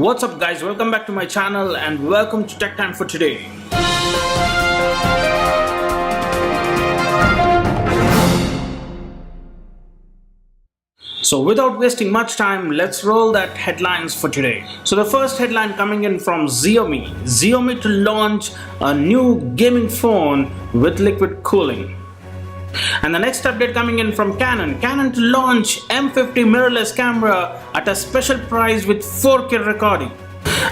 What's up guys, welcome back to my channel and welcome to Tech Time for Today. So without wasting much time, let's roll that headlines for today. So the first headline coming in from Xiaomi. Xiaomi to launch a new gaming phone with liquid cooling. And the next update coming in from Canon. Canon to launch M50 mirrorless camera at a special price with 4K recording.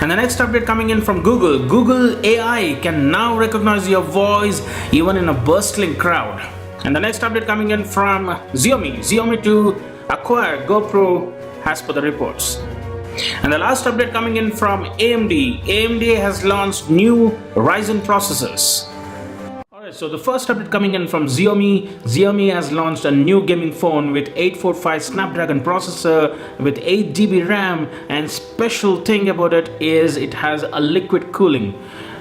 And the next update coming in from Google. Google AI can now recognize your voice even in a bustling crowd. And the next update coming in from Xiaomi. Xiaomi to acquire GoPro as per the reports. And the last update coming in from AMD. AMD has launched new Ryzen processors. So the first update coming in from Xiaomi. Xiaomi has launched a new gaming phone with 845 Snapdragon processor with 8GB RAM, and special thing about it is it has a liquid cooling.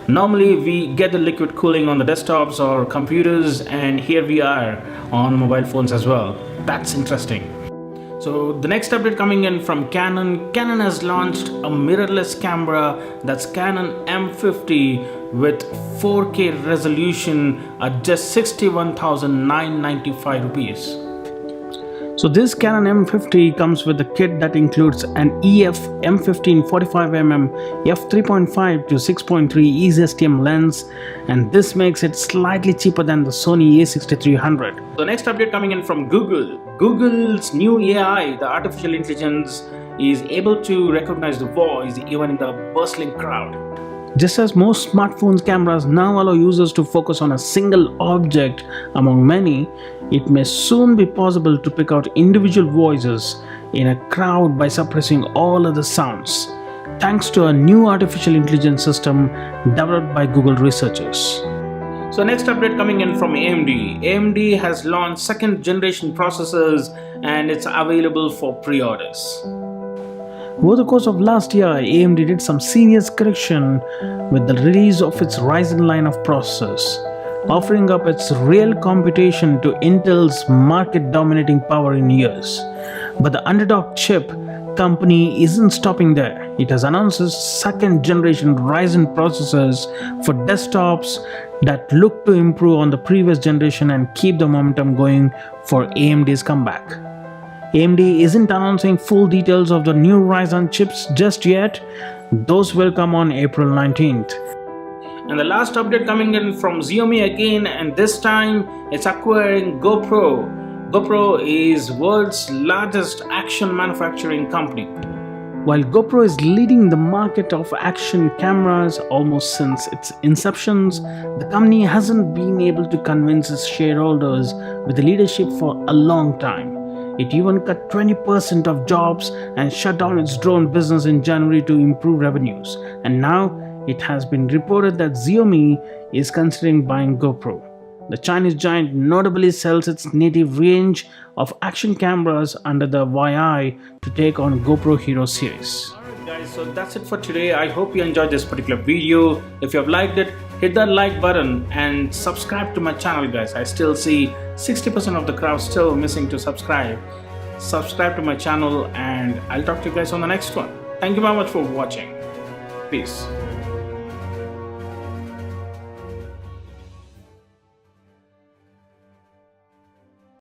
Normally we get the liquid cooling on the desktops or computers, and here we are on mobile phones as well. That's interesting. So the next update coming in from Canon. Canon has launched a mirrorless camera, that's Canon M50 with 4K resolution at just 61,995 rupees. So this Canon M50 comes with a kit that includes an EF M15 45mm f3.5 to 6.3 EZ-STM lens, and this makes it slightly cheaper than the Sony a6300. The next update coming in from Google. Google's new AI, the artificial intelligence, is able to recognize the voice even in the bustling crowd. Just as most smartphones cameras now allow users to focus on a single object among many, it may soon be possible to pick out individual voices in a crowd by suppressing all other sounds, thanks to a new artificial intelligence system developed by Google researchers. So next update coming in from AMD. AMD has launched second generation processors and it's available for pre-orders. Over the course of last year, AMD did some serious correction with the release of its Ryzen line of processors, offering up its real competition to Intel's market-dominating power in years. But the underdog chip company isn't stopping there. It has announced its second-generation Ryzen processors for desktops that look to improve on the previous generation and keep the momentum going for AMD's comeback. AMD isn't announcing full details of the new Ryzen chips just yet. Those will come on April 19th. And the last update coming in from Xiaomi again, and this time it's acquiring GoPro. GoPro is world's largest action manufacturing company. While GoPro is leading the market of action cameras almost since its inceptions, the company hasn't been able to convince its shareholders with the leadership for a long time. It even cut 20% of jobs and shut down its drone business in January to improve revenues. And now it has been reported that Xiaomi is considering buying GoPro. The Chinese giant notably sells its native range of action cameras under the YI to take on GoPro Hero series. Alright guys, so that's it for today. I hope you enjoyed this particular video. If you have liked it, hit that like button and subscribe to my channel guys. I still see 60% of the crowd still missing to subscribe. Subscribe to my channel and I'll talk to you guys on the next one. Thank you very much for watching. Peace.